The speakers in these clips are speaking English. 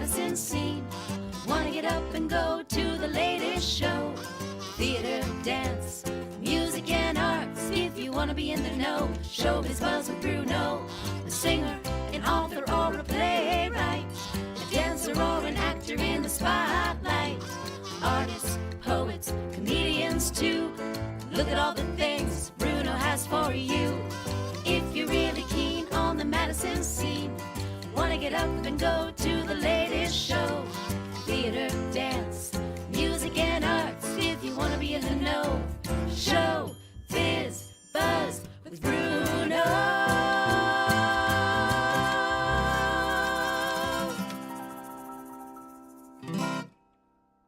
Madison scene. Wanna get up and go to the latest show. Theater, dance, music and arts. If you wanna be in the know, show Biz Buzz with Bruno. A singer, an author or a playwright. A dancer or an actor in the spotlight. Artists, poets, comedians too. Look at all the things Bruno has for you. If you're really keen on the Madison scene, wanna get up and go to the latest show. Theater, dance, music and arts. If you wanna be in the know, show Biz Buzz with Bruno.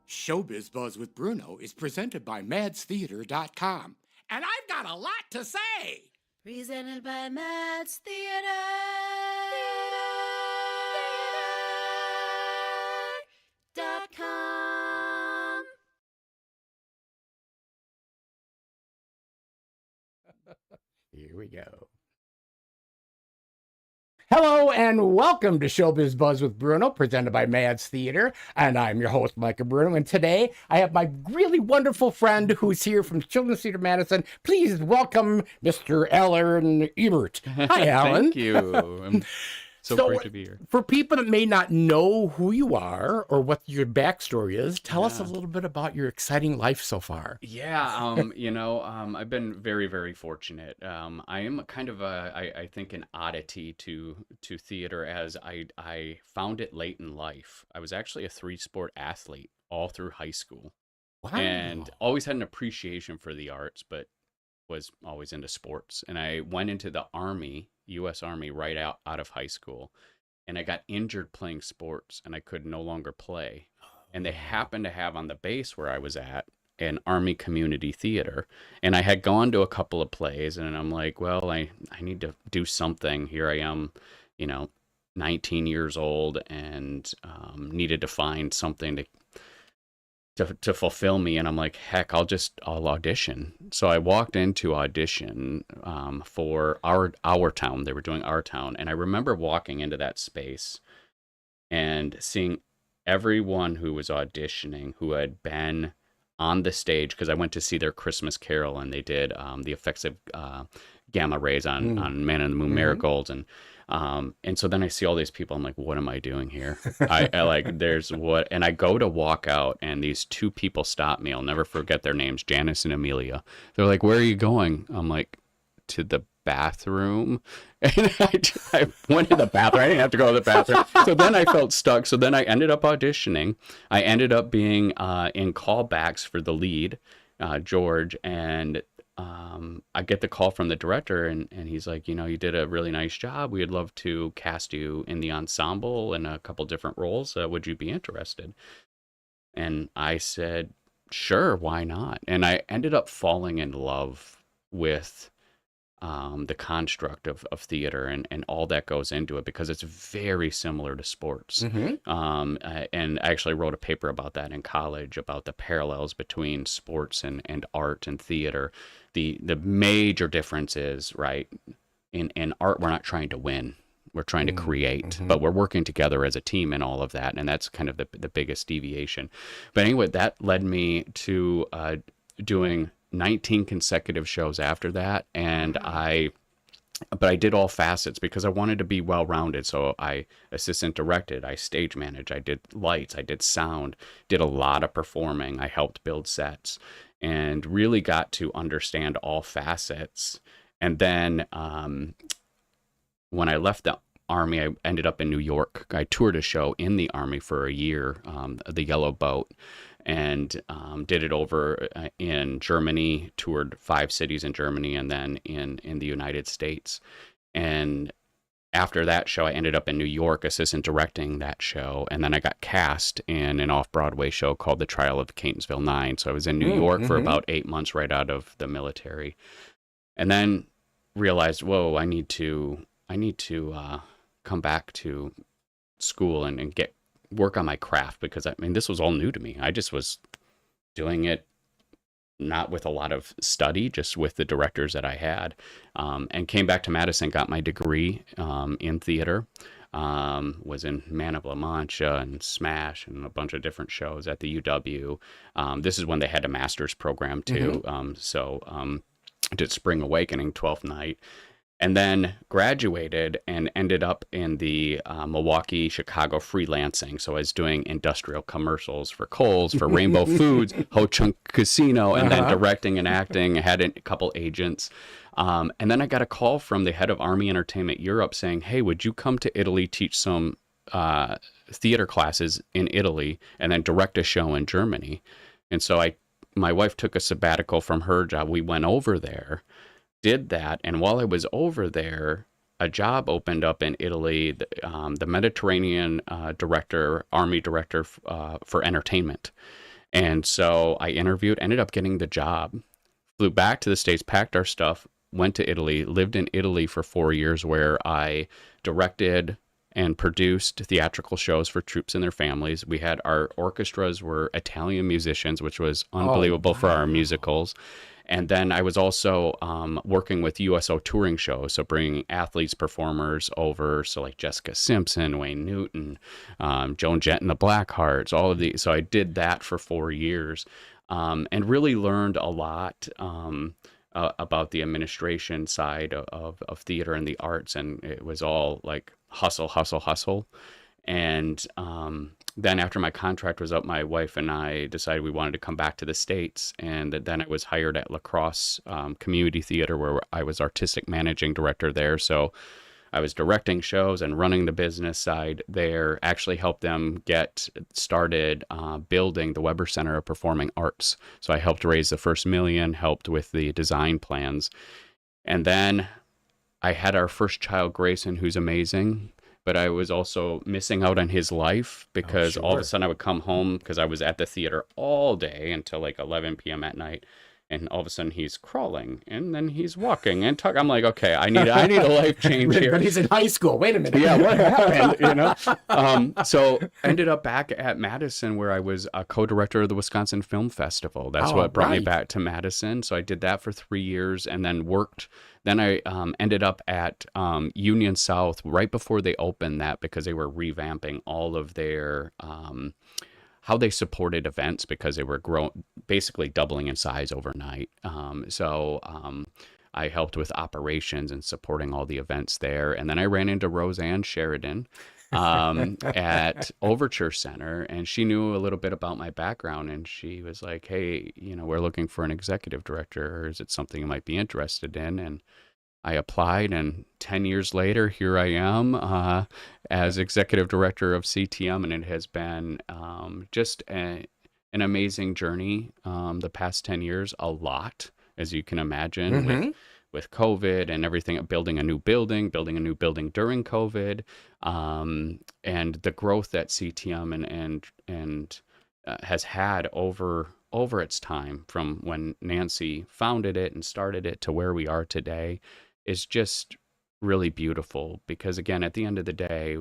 Showbiz Buzz with Bruno is presented by madstheater.com. And I've got a lot to say. Presented by Mads Theater. Theater.com. Here we go. Hello and welcome to Showbiz Buzz with Bruno, presented by Mads Theater. And I'm your host, Micah Bruno. And today I have my really wonderful friend who's here from Children's Theater Madison. Please welcome Mr. Allen Ebert. Hi, Allen. Thank you. So great to be here. For people that may not know who you are or what your backstory is, tell us a little bit about your exciting life so far. Yeah, I've been very, very fortunate. I am kind of I think an oddity to theater, as I found it late in life. I was actually a 3-sport athlete all through high school. Wow. And always had an appreciation for the arts, but was always into sports. And I went into the Army, U.S. Army, right out of high school. And I got injured playing sports and I could no longer play. And they happened to have on the base where I was at an Army community theater. And I had gone to a couple of plays and I'm like, well, I need to do something. Here I am, 19 years old and needed to find something to fulfill me. And I'm like, heck, I'll audition. So I walked into audition for our town. They were doing Our Town. And I remember walking into that space and seeing everyone who was auditioning who had been on the stage, because I went to see their Christmas Carol and they did the effects of gamma rays on Man in the Moon Marigolds. And so then I see all these people. I'm like, what am I doing here? And I go to walk out and these two people stop me. I'll never forget their names, Janice and Amelia. They're like, where are you going? I'm like, to the bathroom. And I went to the bathroom. I didn't have to go to the bathroom. So then I felt stuck. So then I ended up auditioning. I ended up being in callbacks for the lead, George, and I get the call from the director and he's like, you did a really nice job. We'd love to cast you in the ensemble in a couple different roles. Would you be interested? And I said, sure, why not? And I ended up falling in love with the construct of theater and all that goes into it, because it's very similar to sports. And I actually wrote a paper about that in college, about the parallels between sports and art and theater. The major difference is, right, in art, we're not trying to win. We're trying to create, but we're working together as a team and all of that. And that's kind of the biggest deviation. But anyway, that led me to doing 19 consecutive shows after that. And I did all facets because I wanted to be well-rounded. So I assistant directed, I stage managed, I did lights, I did sound, did a lot of performing. I helped build sets and really got to understand all facets. And then when I left the Army, I ended up in New York. I toured a show in the Army for a year, the Yellow Boat, and did it over in Germany, toured 5 cities in Germany, and then in the United States. And after that show, I ended up in New York assistant directing that show, and then I got cast in an off-Broadway show called The Trial of Catonsville 9. So I was in New York for about 8 months right out of the military, and then realized, whoa, I need to come back to school and get work on my craft, because this was all new to me. I just was doing it not with a lot of study, just with the directors that I had, and came back to Madison, got my degree in theater, Was in Man of La Mancha and Smash and a bunch of different shows at the UW. This is when they had a master's program too. Did Spring Awakening 12th night. And then graduated and ended up in the Milwaukee, Chicago freelancing. So I was doing industrial commercials for Kohl's, for Rainbow Foods, Ho Chunk Casino, and then directing and acting. I had a couple agents. And then I got a call from the head of Army Entertainment Europe saying, hey, would you come to Italy, teach some theater classes in Italy, and then direct a show in Germany? And so my wife took a sabbatical from her job. We went over there, did that, and while I was over there, a job opened up in Italy, the Mediterranean Army director for entertainment. And so I interviewed, ended up getting the job, flew back to the States, packed our stuff, went to Italy, lived in Italy for 4 years, where I directed and produced theatrical shows for troops and their families. We had our orchestras were Italian musicians, which was unbelievable for our musicals. And then I was also working with USO touring shows, so bringing athletes, performers over, so like Jessica Simpson, Wayne Newton, Joan Jett and the Blackhearts, all of these. So I did that for 4 years, and really learned a lot about the administration side of theater and the arts. And it was all like hustle, hustle, hustle. And then after my contract was up, my wife and I decided we wanted to come back to the States. And then I was hired at La Crosse Community Theater, where I was artistic managing director there. So I was directing shows and running the business side there, actually helped them get started building the Weber Center of Performing Arts. So I helped raise the first $1 million, helped with the design plans. And then I had our first child, Grayson, who's amazing. But I was also missing out on his life because all of a sudden I would come home because I was at the theater all day until like 11 p.m. at night. And all of a sudden he's crawling and then he's walking and talking. I'm like, okay, I need a life change here. But he's in high school. Wait a minute. Yeah, what happened? You know? So ended up back at Madison, where I was a co-director of the Wisconsin Film Festival. That's what brought me back to Madison. So I did that for 3 years and then worked. Then I ended up at Union South right before they opened that, because they were revamping all of their how they supported events, because they were basically doubling in size overnight. So I helped with operations and supporting all the events there. And then I ran into Roseanne Sheridan at Overture Center, and she knew a little bit about my background, and she was like, hey, you know, we're looking for an executive director, or is it something you might be interested in? And I applied, and 10 years later, here I am as executive director of CTM, and it has been just an amazing journey the past 10 years, a lot, as you can imagine, with COVID and everything, building a new building during COVID, and the growth that CTM and has had over its time, from when Nancy founded it and started it to where we are today, is just really beautiful. Because again, at the end of the day,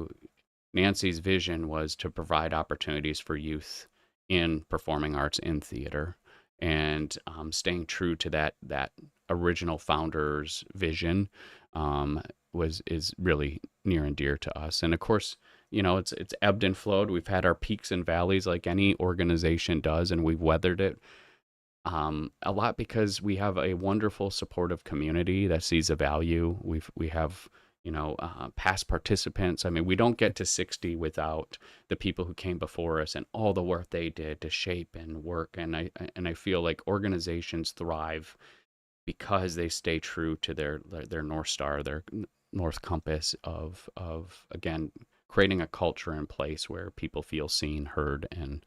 Nancy's vision was to provide opportunities for youth in performing arts, in theater, and staying true to that original founder's vision is really near and dear to us. And of course, you know, it's ebbed and flowed. We've had our peaks and valleys like any organization does, and we've weathered it a lot because we have a wonderful, supportive community that sees the value. We have, you know, past participants. I mean, we don't get to 60 without the people who came before us and all the work they did to shape and work. And I feel like organizations thrive because they stay true to their North Star, their North Compass of again, creating a culture in place where people feel seen, heard, and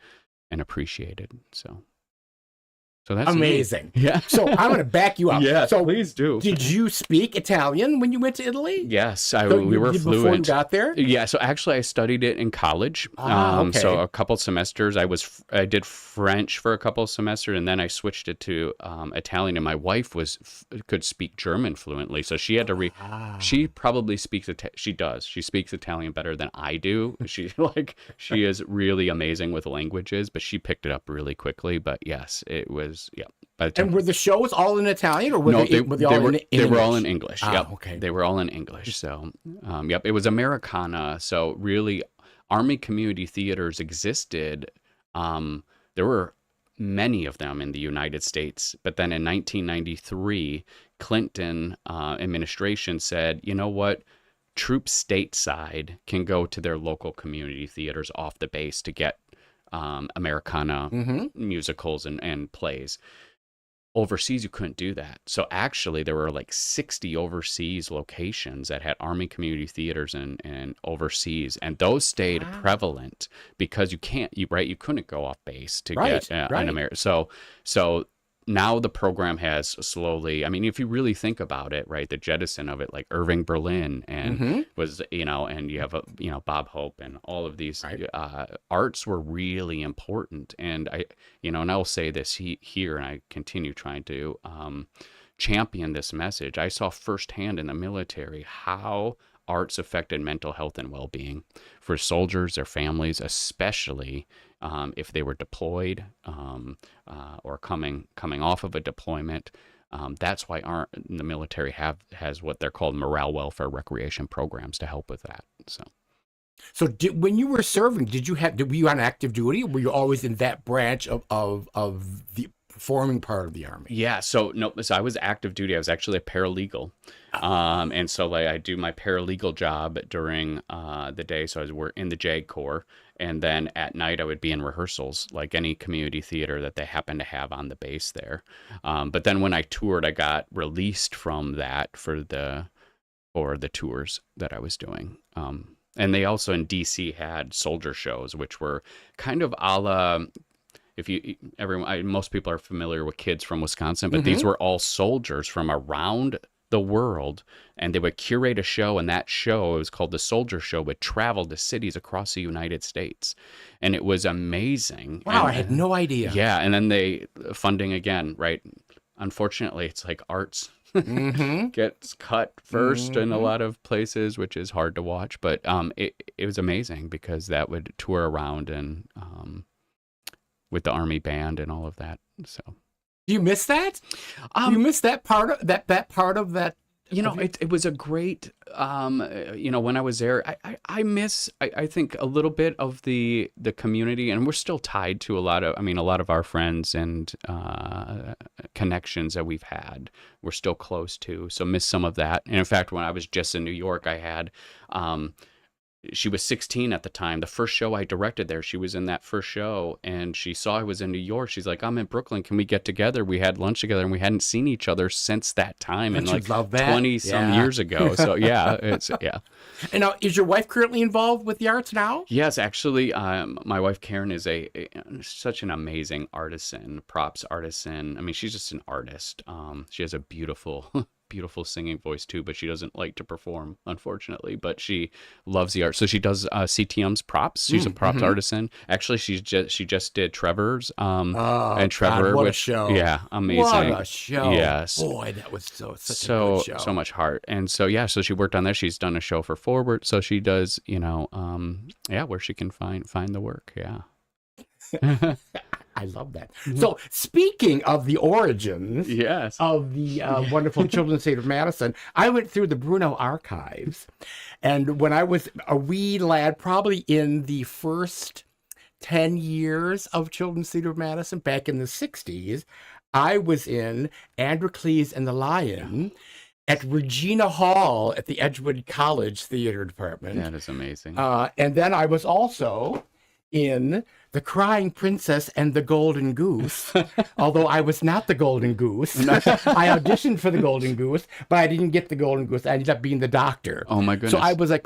appreciated. So that's amazing. Me. Yeah. So I'm going to back you up. Yeah, so please do. Did you speak Italian when you went to Italy? Yes, we were fluent. Before you got there? Yeah, so actually I studied it in college. Okay. So a couple semesters. I did French for a couple of semesters, and then I switched it to Italian. And my wife could speak German fluently, so she had to She probably speaks She does. She speaks Italian better than I do. She is really amazing with languages, but she picked it up really quickly. But yes, it was was, yeah. By the time And were the shows all in Italian, or were no, they all in they were all English? in English. Ah, Yep. okay. They were all in English. So, yep, it was Americana. So really, Army community theaters existed. There were many of them in the United States, but then in 1993, Clinton administration said, you know what? Troops stateside can go to their local community theaters off the base to get Americana musicals and plays. Overseas, you couldn't do that. So actually, there were like 60 overseas locations that had Army community theaters and overseas, and those stayed prevalent because you couldn't go off base to get an American. So now the program has slowly, I mean, if you really think about it, right, the jettison of it, like Irving Berlin and was, and you have, Bob Hope and all of these arts were really important. And and I'll say this here, and I continue trying to champion this message. I saw firsthand in the military how arts affected mental health and well-being for soldiers, their families, especially if they were deployed or coming off of a deployment. That's why the military has what they're called morale, welfare, recreation programs to help with that. So when you were serving, were you on active duty, or were you always in that branch of the performing part of the Army? Yeah, so I was active duty. I was actually a paralegal. And so I do my paralegal job during the day. So we're in the JAG Corps. And then at night I would be in rehearsals, like any community theater that they happen to have on the base there. But then when I toured, I got released from that for the tours that I was doing. And they also in DC had soldier shows, which were kind of a la, most people are familiar with Kids from Wisconsin, but these were all soldiers from around the world, and they would curate a show, and that show, it was called the Soldier Show, would travel to cities across the United States, and it was amazing. Wow, and, I had no idea. Yeah, and then funding again, right? Unfortunately, it's like arts gets cut first in a lot of places, which is hard to watch, but it was amazing because that would tour around and with the Army band and all of that. So do you miss that? Do you miss that part of that part of that? It was a great, when I was there, I miss, I think a little bit of the community, and we're still tied to a lot of our friends and connections that we've had, we're still close to, so miss some of that. And in fact, when I was just in New York, I had, she was 16 at the time. The first show I directed there, she was in that first show, and she saw I was in New York. She's like, I'm in Brooklyn. Can we get together? We had lunch together, and we hadn't seen each other since that time, and like 20 some years ago. So yeah, And now, is your wife currently involved with the arts now? Yes, actually, my wife Karen is such an amazing artisan, props artisan. I mean, she's just an artist. She has a beautiful singing voice too, but she doesn't like to perform, unfortunately, but she loves the art. So she does CTM's props. She's a props artisan. Actually, she just did Trevor's and Trevor, God, what a show. Yeah, amazing. What a show. Yes. Boy, that was such a good show. So much heart. And so so she worked on there. She's done a show for Forward. So she does, where she can find the work. Yeah. I love that. So speaking of the origins of the wonderful Children's Theater of Madison, I went through the Bruno archives, and when I was a wee lad, probably in the first 10 years of Children's Theater of Madison, back in the 60s, I was in Androcles and the Lion at Regina Hall at the Edgewood College Theater Department. That is amazing. And then I was also in The Crying Princess and the Golden Goose, although I was not the Golden Goose. I auditioned for the Golden Goose, but I didn't get the Golden Goose. I ended up being the doctor. Oh my goodness. So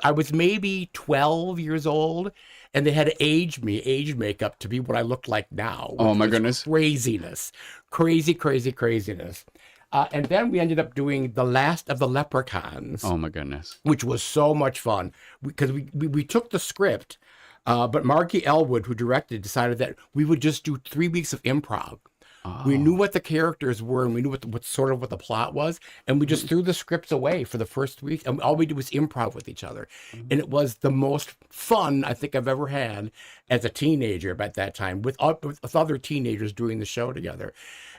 I was maybe 12 years old, and they had to age makeup to be what I looked like now. Oh my goodness. Craziness. Craziness. And then we ended up doing The Last of the Leprechauns. Oh my goodness. Which was so much fun because we took the script. But Marky Elwood, who directed, decided that we would just do 3 weeks of improv. Oh. We knew what the characters were, and we knew what the plot was, and we just threw the scripts away for the first week, and all we did was improv with each other. And it was the most fun I think I've ever had as a teenager at that time, with other teenagers doing the show together.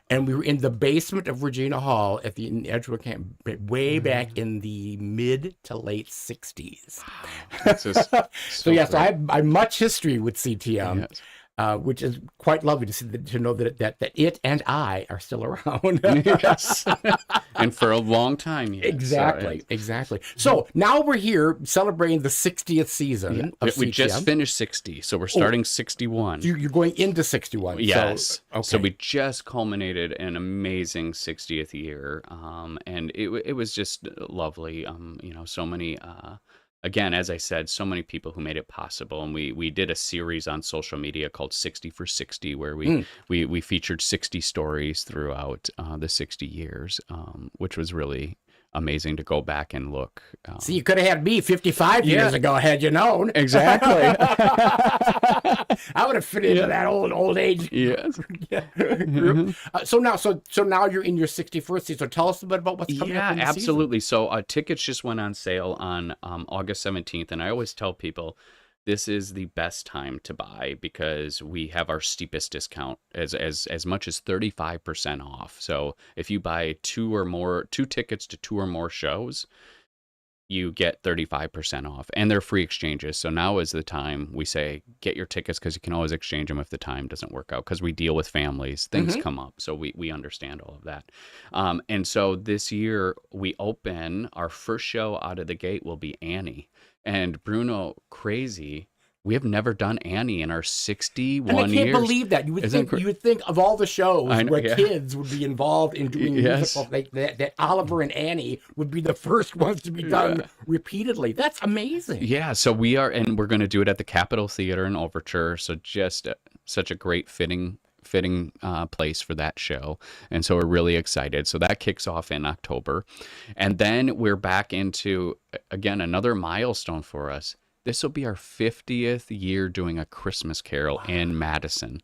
and we were in the basement of Regina Hall at the Edgewood camp way back in the mid to late 60s. That's just So yes, great. I have much history with CTM. Yes. Which is quite lovely to see to know that it and I are still around. Yes. And for a long time yet. Exactly. So now we're here celebrating the 60th season of We CTM. just finished 60, so we're starting 61. You're going into 61. Yes. So, So okay. we just culminated an amazing 60th year, and it was just lovely. So many. Again, as I said, so many people who made it possible, and we did a series on social media called 60 for 60, where we featured 60 stories throughout the 60 years, which was really amazing to go back and look. See, you could have had me 55 years ago had you known. Exactly. I would have fit into that old age Yes. group. So now you're in your 61st season. So tell us a bit about what's coming up in the season. Absolutely. So tickets just went on sale on August 17th, and I always tell people this is the best time to buy because we have our steepest discount as much as 35% off. So if you buy two tickets to 2 or more shows, you get 35% off, and they're free exchanges. So now is the time we say get your tickets, because you can always exchange them if the time doesn't work out, because we deal with families, things come up, so we understand all of that. And so this year we open, our first show out of the gate will be Annie. And Bruno, crazy, we have never done Annie in our 61 and I can't years. believe that. You Isn't would think of all the shows I know, where yeah. kids would be involved in doing Yes. musicals, that Oliver and Annie would be the first ones to be done repeatedly. That's amazing. Yeah, so we're going to do it at the Capitol Theater in Overture. So just such a great fitting place for that show, and so we're really excited. So that kicks off in October, and then we're back into, again, another milestone for us. This will be our 50th year doing A Christmas Carol in Madison.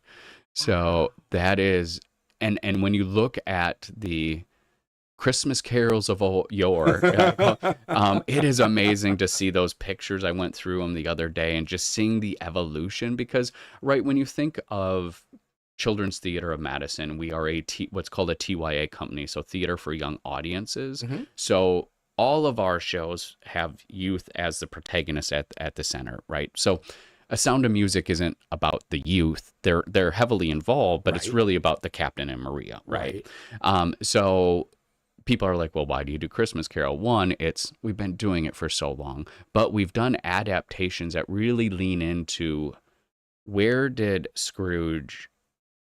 So that is, and when you look at the Christmas carols of yore, it is amazing to see those pictures. I went through them the other day and just seeing the evolution, because right when you think of Children's Theater of Madison, we are what's called a TYA company, so Theater for Young Audiences. So all of our shows have youth as the protagonist at the center, right? So A Sound of Music isn't about the youth. They're heavily involved, but it's really about the Captain and Maria, right? So people are like, well, why do you do Christmas Carol? One, we've been doing it for so long, but we've done adaptations that really lean into where did Scrooge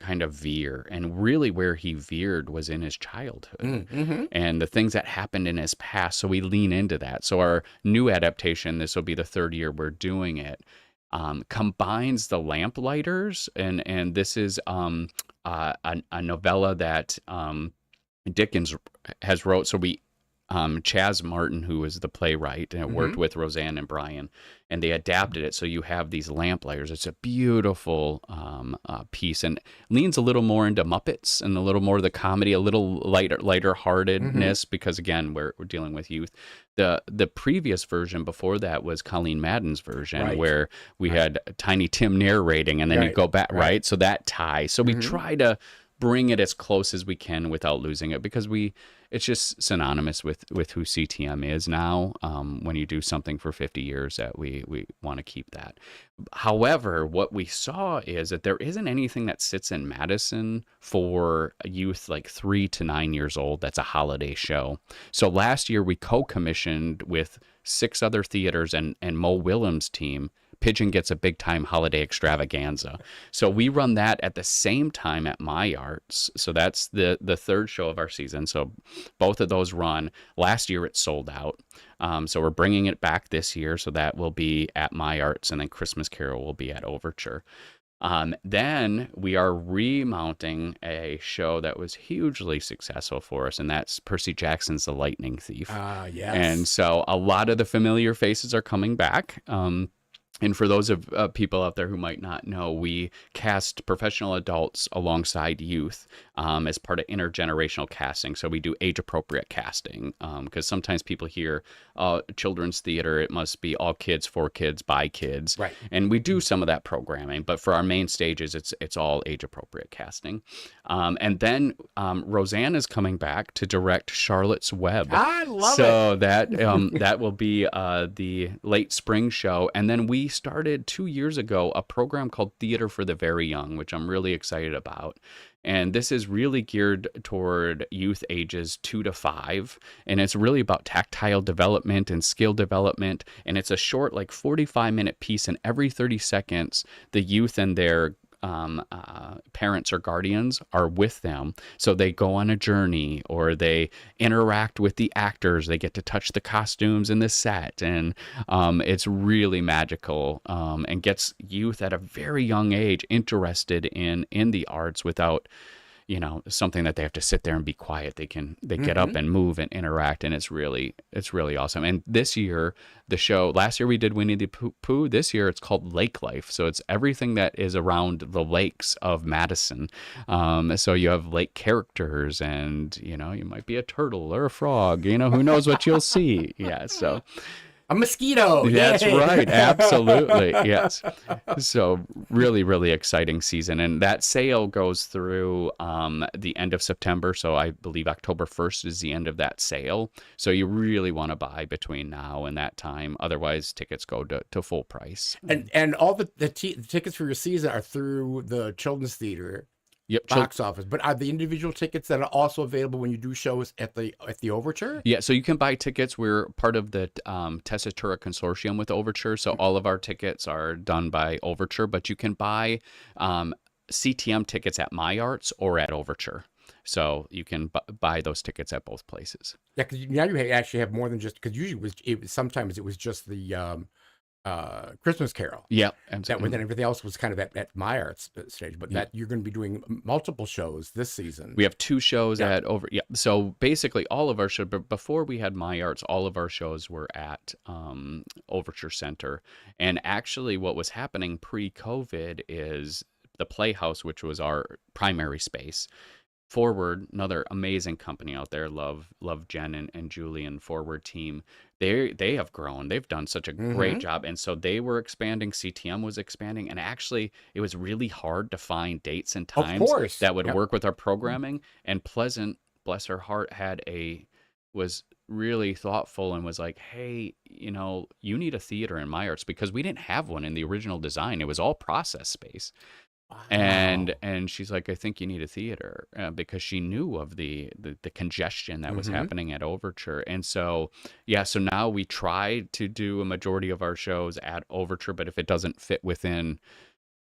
kind of veer, and really where he veered was in his childhood and the things that happened in his past. So we lean into that. So our new adaptation, this will be the 3rd year we're doing it, combines the Lamplighters, and this is a novella that Dickens has wrote. So we Chaz Martin, who was the playwright, and worked with Roseanne and Brian, and they adapted it. So you have these Lamplighters. It's a beautiful piece, and leans a little more into Muppets and a little more of the comedy, a little lighter heartedness, because again, we're dealing with youth. The previous version before that was Colleen Madden's version, where we had Tiny Tim narrating, and then you go back, right? So that tie. So we try to bring it as close as we can without losing it, because it's just synonymous with who CTM is now. When you do something for 50 years, that we want to keep that. However, what we saw is that there isn't anything that sits in Madison for a youth like 3 to 9 years old that's a holiday show. So last year we co-commissioned with 6 other theaters and Mo Willems' team. Pigeon Gets a Big Time Holiday Extravaganza. So we run that at the same time at My Arts. So that's the 3rd show of our season. So both of those run. Last year it sold out. So we're bringing it back this year. So that will be at My Arts, and then Christmas Carol will be at Overture. Then we are remounting a show that was hugely successful for us, and that's Percy Jackson's The Lightning Thief. Yes. And so a lot of the familiar faces are coming back. And for those of people out there who might not know, we cast professional adults alongside youth as part of intergenerational casting. So we do age-appropriate casting because sometimes people hear children's theater, it must be all kids, for kids, by kids. Right. And we do some of that programming, but for our main stages, it's all age-appropriate casting. And then Roseanne is coming back to direct Charlotte's Web. I love it. So that will be the late spring show. And then we started 2 years ago a program called Theater for the Very Young, which I'm really excited about. And this is really geared toward youth ages 2 to 5. And it's really about tactile development and skill development. And it's a short, like 45-minute piece. And every 30 seconds, the youth and their parents or guardians are with them. So they go on a journey or they interact with the actors. They get to touch the costumes in the set. And it's really magical and gets youth at a very young age interested in the arts without, something that they have to sit there and be quiet. They get up and move and interact, and it's really awesome. And this year, the show, last year we did Winnie the Pooh. This year it's called Lake Life. So it's everything that is around the lakes of Madison. So you have lake characters and, you might be a turtle or a frog, who knows what you'll see. Yeah. So a mosquito. That's Yay. right. Absolutely. Yes. So really, really exciting season. And that sale goes through the end of September. So I believe October 1st is the end of that sale. So you really want to buy between now and that time. Otherwise, tickets go to full price. And all the tickets for your season are through the Children's Theater. Yep. Box office, but are the individual tickets that are also available when you do shows at the Overture? Yeah, so you can buy tickets. We're part of the Tessitura Consortium with Overture, so all of our tickets are done by Overture, but you can buy CTM tickets at My Arts or at Overture. So you can buy those tickets at both places. Yeah, because now you actually have more than just, because usually sometimes it was just the Christmas Carol. Yeah, that then everything else was kind of at My Arts stage, but that you're going to be doing multiple shows this season. We have 2 shows at over. Yeah, so basically all of our shows. But before we had My Arts, all of our shows were at Overture Center. And actually, what was happening pre-COVID is the Playhouse, which was our primary space. Forward, another amazing company out there, love Jen and Julie and Forward team. They have grown. They've done such a great job, and so they were expanding. CTM was expanding, and actually, it was really hard to find dates and times that would work with our programming. And Pleasant, bless her heart, was really thoughtful and was like, hey, you need a theater in My Arts, because we didn't have one in the original design. It was all process space. Wow. And she's like, I think you need a theater, because she knew of the congestion that was happening at Overture. And so, so now we try to do a majority of our shows at Overture, but if it doesn't fit within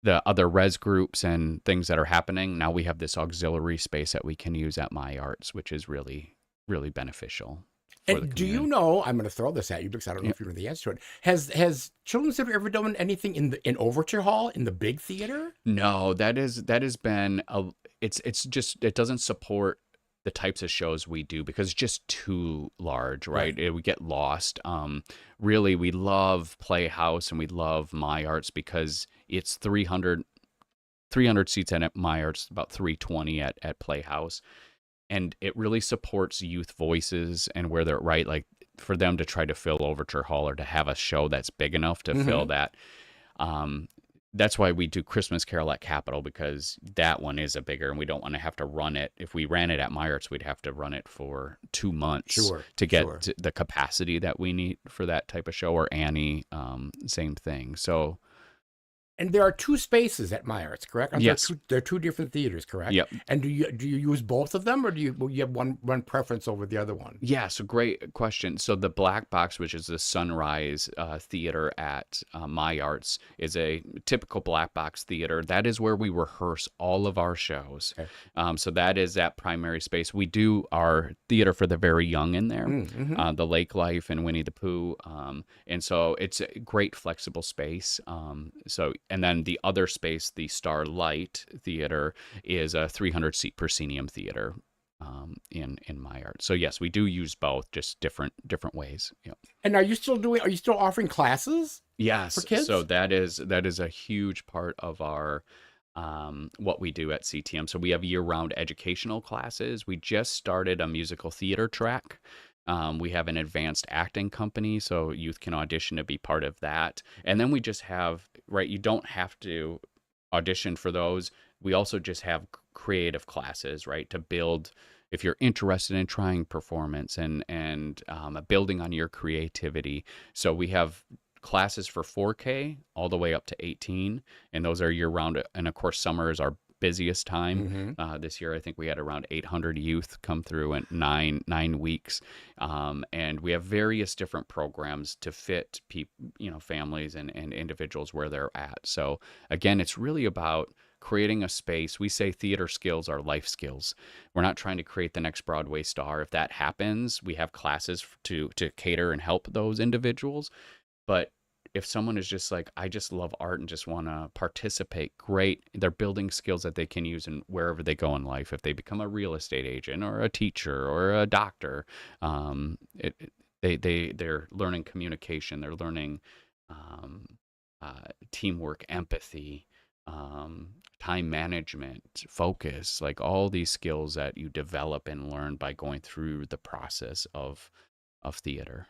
the other res groups and things that are happening, now we have this auxiliary space that we can use at My Arts, which is really, really beneficial. And do you know, I'm going to throw this at you because I don't know if you know the answer to it. Has Children's Theater ever done anything in Overture Hall, in the big theater? No, that has been it doesn't support the types of shows we do because it's just too large, right? We get lost. Really, we love Playhouse and we love My Arts because it's 300 seats at My Arts, about 320 at Playhouse. And it really supports youth voices and where they're like for them to try to fill Overture Hall or to have a show that's big enough to fill that. That's why we do Christmas Carol at Capitol, because that one is a bigger, and we don't want to have to run it. If we ran it at My Arts, we'd have to run it for 2 months to get the capacity that we need for that type of show. Or Annie, same thing. So. And there are 2 spaces at My Arts, correct? Yes. There are 2 different theaters, correct? Yep. And do you use both of them, or do you have one preference over the other one? Yeah, so great question. So the Black Box, which is the Sunrise Theater at My Arts, is a typical Black Box theater. That is where we rehearse all of our shows. Okay. So that is that primary space. We do our Theater for the Very Young in there, the Lake Life and Winnie the Pooh. And so it's a great flexible space. And then the other space, the Starlight Theater, is a 300-seat proscenium theater in My Arts. So yes, we do use both, just different ways. Yep. And are you still offering classes? Yes. for kids? So that is a huge part of our what we do at CTM. So we have year-round educational classes. We just started a musical theater track. We have an advanced acting company, so youth can audition to be part of that. And then we just have, right, you don't have to audition for those. We also just have creative classes, right, to build if you're interested in trying performance and building on your creativity. So we have classes for 4K all the way up to 18, and those are year round. And of course, summer is our busiest time. This year, I think we had around 800 youth come through in nine weeks, and we have various different programs to fit families and individuals where they're at. So again, it's really about creating a space. We say theater skills are life skills. We're not trying to create the next Broadway star. If that happens, we have classes to cater and help those individuals. But if someone is just like, I just love art and just want to participate, great. They're building skills that they can use in wherever they go in life. If they become a real estate agent or a teacher or a doctor, they're learning communication. They're learning teamwork, empathy, time management, focus, like all these skills that you develop and learn by going through the process of theater.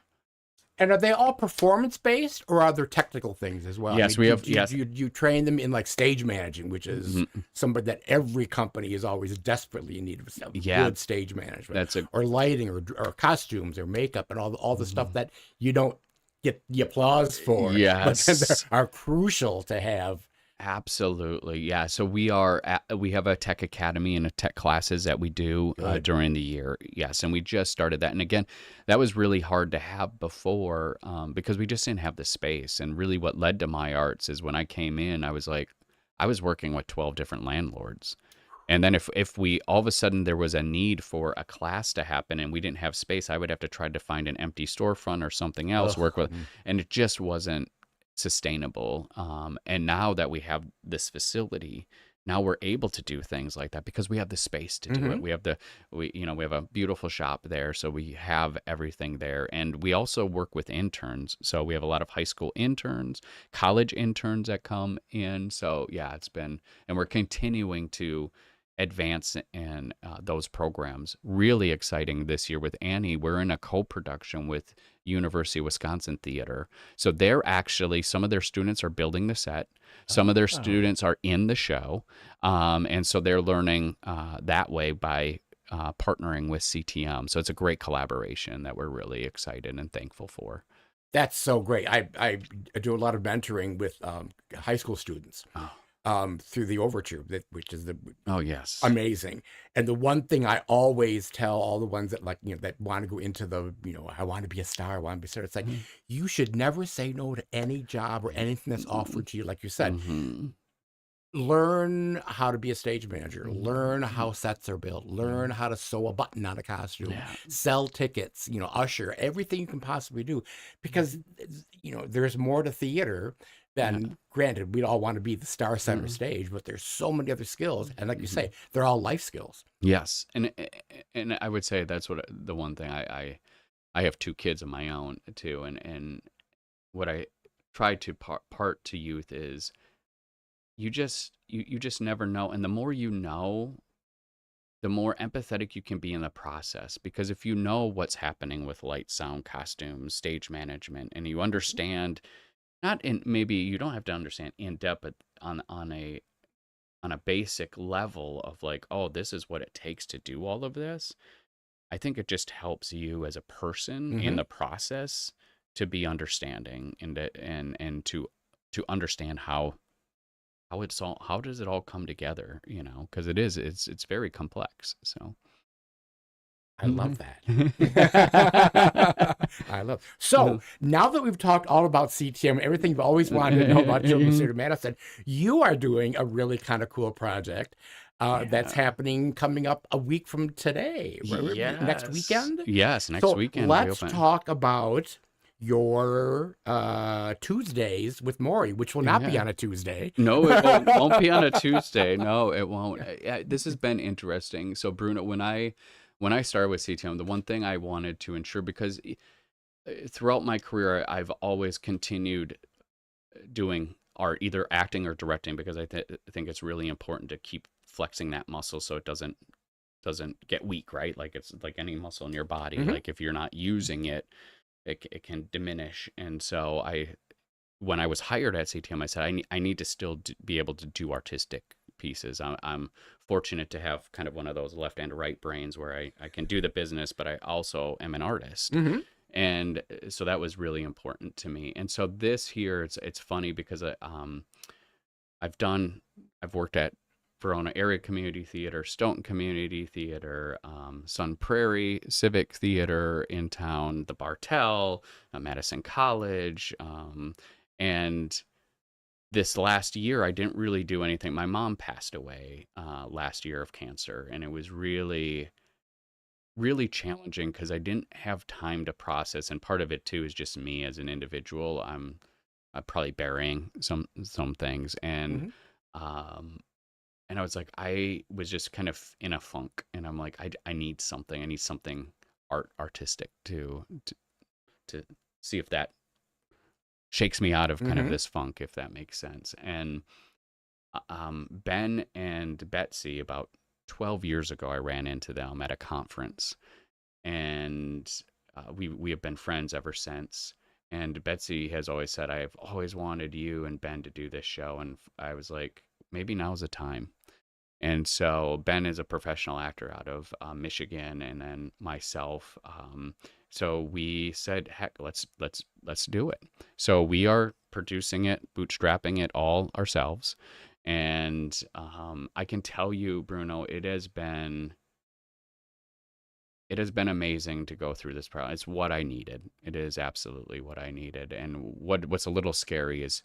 And are they all performance based, or are there technical things as well? Yes, we have. Yes, you train them in like stage managing, which is something that every company is always desperately in need of good stage management. Or lighting, or costumes, or makeup, and all the stuff that you don't get the applause for. Yes, but are crucial to have. Absolutely. Yeah. So we have a tech academy and a tech classes that we do during the year. Yes. And we just started that. And again, that was really hard to have before because we just didn't have the space. And really what led to my arts is when I came in, I was working with 12 different landlords. And then if we all of a sudden there was a need for a class to happen and we didn't have space, I would have to try to find an empty storefront or something else, work with, and it just wasn't sustainable. And now that we have this facility, now we're able to do things like that because we have the space to do it. We have we have a beautiful shop there, so we have everything there. And we also work with interns. So we have a lot of high school interns, college interns that come in. So yeah, and we're continuing to advance in those programs. Really exciting this year with Annie. We're in a co-production with University of Wisconsin Theater. So some of their students are building the set. Some of their students are in the show. And so they're learning that way by partnering with CTM. So it's a great collaboration that we're really excited and thankful for. That's so great. I do a lot of mentoring with high school students. Through the Overture, which is amazing. And the one thing I always tell all the ones that that want to go into I want to be a star, I want to be a star. It's like you should never say no to any job or anything that's offered to you. Like you said, learn how to be a stage manager, learn how sets are built, learn how to sew a button on a costume, sell tickets, usher, everything you can possibly do, because there's more to theater than, granted, we'd all want to be the star center stage, but there's so many other skills. And like you say, they're all life skills. Yes. And I would say that's what the one thing I have 2 kids of my own too. And what I try to part to youth is you just never know. And the more you know, the more empathetic you can be in the process. Because if you know what's happening with light, sound, costumes, stage management, and you understand, maybe you don't have to understand in depth, but on a basic level of like, oh, this is what it takes to do all of this. I think it just helps you as a person in the process to be understanding and to understand how does it all come together, because it's very complex. So I love that. I love. So now that we've talked all about CTM, everything you've always wanted to know about Children's Theater Madison, you are doing a really kind of cool project that's happening coming up a week from today. Yes. Next weekend? Yes, next weekend. Let's talk about your Tuesdays with Maury, which will not be on a Tuesday. No, it won't be on a Tuesday. No, it won't. This has been interesting. So Bruno, when I started with CTM, the one thing I wanted to ensure, because throughout my career, I've always continued doing art, either acting or directing, because I think it's really important to keep flexing that muscle so it doesn't get weak, right? Like it's like any muscle in your body. Mhm. Like if you're not using it, it can diminish. And so when I was hired at CTM, I said I need to still be able to do artistic pieces. I'm fortunate to have kind of one of those left and right brains where I can do the business, but I also am an artist. Mhm. And so that was really important to me. And so this here, it's funny because I've worked at Verona Area Community Theater, Stoughton Community Theater, Sun Prairie Civic Theater in town, the Bartell, Madison College, and this last year I didn't really do anything. My mom passed away last year of cancer, and it was really really challenging because I didn't have time to process, and part of it too is just me as an individual. I'm probably burying some things, Mhm. um, and I was like, I was just kind of in a funk, and I'm like, I need something. I need something artistic to see if that shakes me out of kind of Mhm. this funk, if that makes sense. And Ben and Betsy, about 12 years ago, I ran into them at a conference, and we have been friends ever since. And Betsy has always said, I've always wanted you and Ben to do this show. And I was like, maybe now's the time. And so Ben is a professional actor out of Michigan, and then myself. So we said, heck, let's do it. So we are producing it, bootstrapping it all ourselves. And I can tell you, Bruno, it has been amazing to go through this process. It's what I needed. It is absolutely what I needed. And what's a little scary is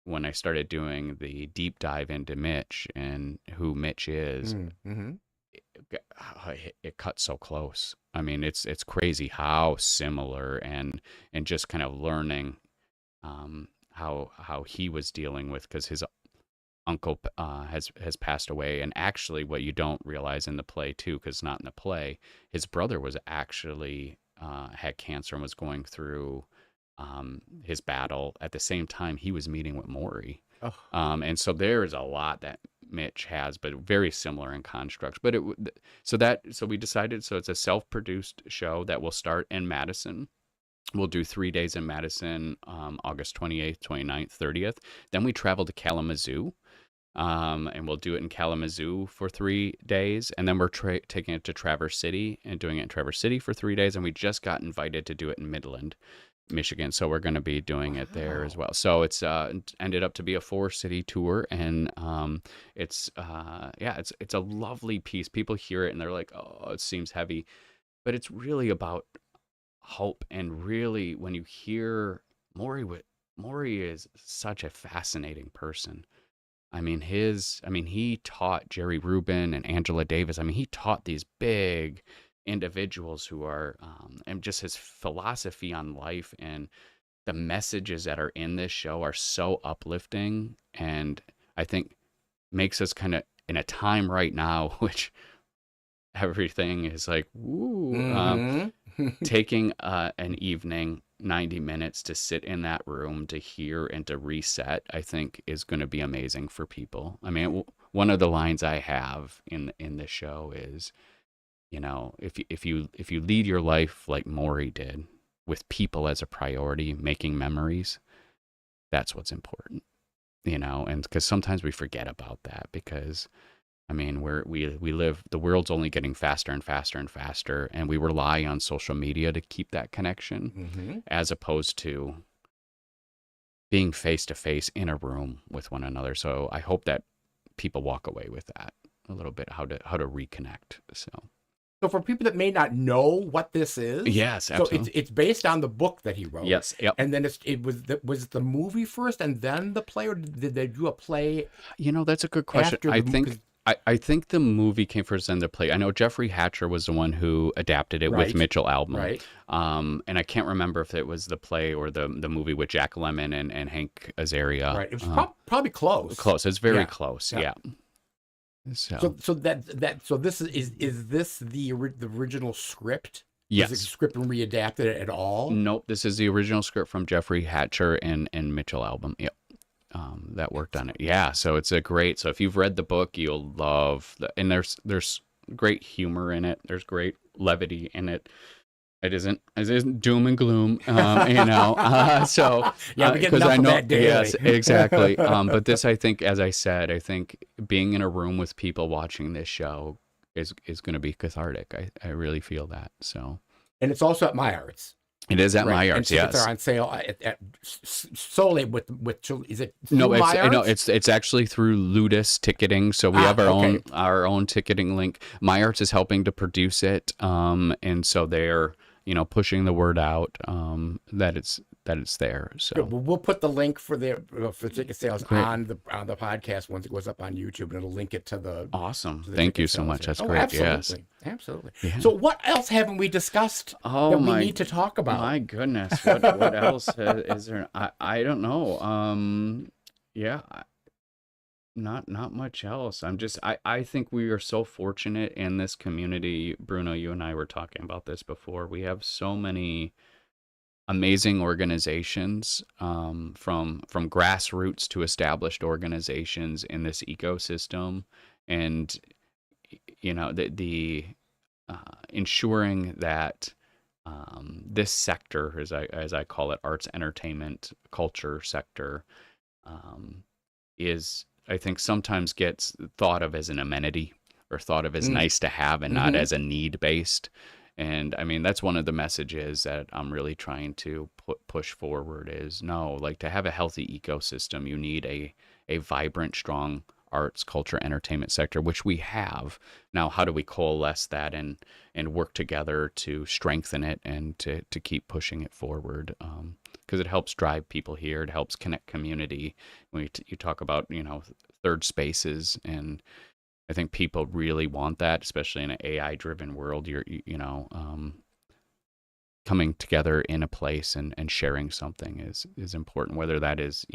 when I started doing the deep dive into Mitch and who Mitch is, Mhm. it cuts so close. I mean, it's crazy how similar, and just kind of learning how he was dealing with, because his uncle has passed away. And actually, what you don't realize in the play too, because it's not in the play, his brother was actually had cancer and was going through his battle at the same time he was meeting with Maury. Oh. And so there is a lot that Mitch has, but very similar in constructs. But so we decided, so it's a self-produced show that will start in Madison. We'll do 3 days in Madison, August 28th, 29th, 30th. Then we travel to Kalamazoo, and we'll do it in Kalamazoo for 3 days. And then we're taking it to Traverse City and doing it in Traverse City for 3 days. And we just got invited to do it in Midland, Michigan. So we're going to be doing it there as well. So it's ended up to be a 4-city tour, and it's a lovely piece. People hear it and they're like, oh, it seems heavy, but it's really about hope. And really, when you hear Maury is such a fascinating person. I mean, he taught Jerry Rubin and Angela Davis. I mean, he taught these big individuals who are, and just his philosophy on life, and the messages that are in this show are so uplifting. And I think makes us kind of in a time right now, which everything is like, woo, Mhm. taking an evening, 90 minutes to sit in that room to hear and to reset, I think is going to be amazing for people. I mean, one of the lines I have in the show is, if you lead your life like Maury did, with people as a priority, making memories, that's what's important. And because sometimes we forget about that, because I mean, we live, the world's only getting faster and faster and faster, and we rely on social media to keep that connection, Mhm. as opposed to being face to face in a room with one another. So I hope that people walk away with that a little bit, how to reconnect. So for people that may not know what this is, Yes, so absolutely. it's based on the book that he wrote. Yes, yep. And then was the movie first and then the play, or did they do a play That's a good question. after I the think I think the movie came first, then the play. I know Jeffrey Hatcher was the one who adapted it with Right. Mitchell Albom. Right. And I can't remember if it was the play or the movie with Jack Lemmon and Hank Azaria. Right. It was probably close. Close. It's very Yeah. close. Yeah. Yeah. So this is this the original script? Yes. Was the script readapted at all? Nope. This is the original script from Jeffrey Hatcher and Mitchell Albom. Yep. that worked on it. Yeah, so it's a great. So if you've read the book, you'll love and there's great humor in it. There's great levity in it. It isn't doom and gloom, so yeah, we get enough of that daily. Yes, exactly. But this, I think, as I said, I think being in a room with people watching this show is going to be cathartic. I really feel that. So, and it's also at My Arts. It is at My And Arts. tickets Yes, are on sale solely with. Is it no? through My It's Arts? it's actually through Ludus ticketing. So we have our own ticketing link. My Arts is helping to produce it, and so they're pushing the word out that it's there. So Good. Well, we'll put the link for ticket sales on the podcast once it goes up on YouTube, and it'll link it to the. Awesome. to the Thank ticket you so sales much. here. That's Oh, great. absolutely. Yes. Absolutely. Yeah. So what else haven't we discussed that we need to talk about? My goodness, what else is there? I don't know. Yeah, not much else. I think we are so fortunate in this community. Bruno, you and I were talking about this before. We have so many amazing organizations, from grassroots to established organizations in this ecosystem, and the ensuring that this sector, as I call it, arts, entertainment, culture sector, is, I think, sometimes gets thought of as an amenity or thought of as nice to have and not as a need based. And I mean, that's one of the messages that I'm really trying to push forward is no, like, to have a healthy ecosystem, you need a vibrant, strong arts, culture, entertainment sector, which we have. Now, how do we coalesce that and work together to strengthen it and to keep pushing it forward? Because it helps drive people here. It helps connect community. When you talk about, third spaces, and I think people really want that, especially in an AI-driven world. You're coming together in a place and sharing something is important, whether that is,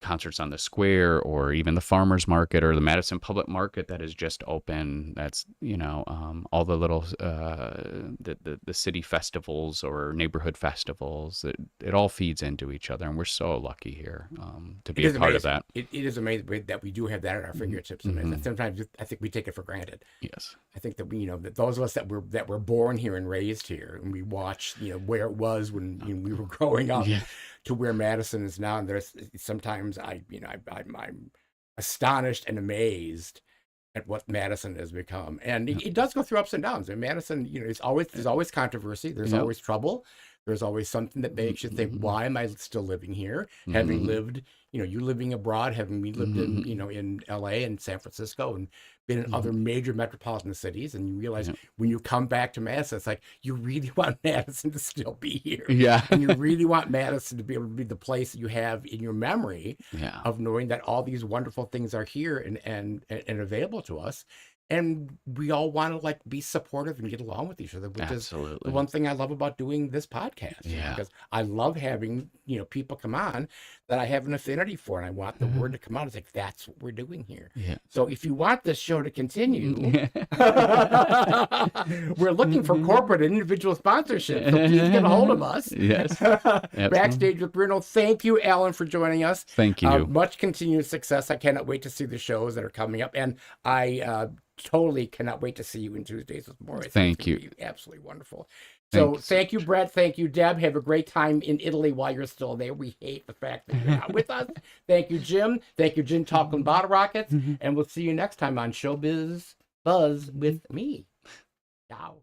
concerts on the square or even the farmers market or the Madison public market that is just open. That's, all the little, the city festivals or neighborhood festivals, it all feeds into each other. And we're so lucky here to be a part of that. It is amazing that we do have that at our fingertips. And sometimes I think we take it for granted. Yes. I think that that those of us that were born here and raised here, and we watched, where it was when we were growing up, to where Madison is now. And there's sometimes I'm astonished and amazed at what Madison has become. And it does go through ups and downs. And Madison, there's always controversy. There's always trouble. There's always something that makes you think, why am I still living here? Having lived, you living abroad, having we lived in, in LA and San Francisco and been in other major metropolitan cities. And you realize when you come back to Madison, it's like, you really want Madison to still be here. Yeah. And you really want Madison to be able to be the place that you have in your memory of knowing that all these wonderful things are here and available to us. And we all want to be supportive and get along with each other, which is the one thing I love about doing this podcast. Because I love having, people come on that I have an affinity for, and I want the word to come out. It's like, that's what we're doing here. Yeah. So if you want this show to continue, we're looking for corporate and individual sponsorship. So please get a hold of us. Yes. Backstage with Bruno. Thank you, Allen, for joining us. Thank you. Much continued success. I cannot wait to see the shows that are coming up. And I totally cannot wait to see you in Tuesdays with More. Thank you. Absolutely wonderful. So thank you, Brett. Thank you, Deb. Have a great time in Italy while you're still there. We hate the fact that you're not with us. Thank you, Jim. Thank you, Jim, talking Bottle Rockets. And we'll see you next time on Showbiz Buzz with me. Ciao.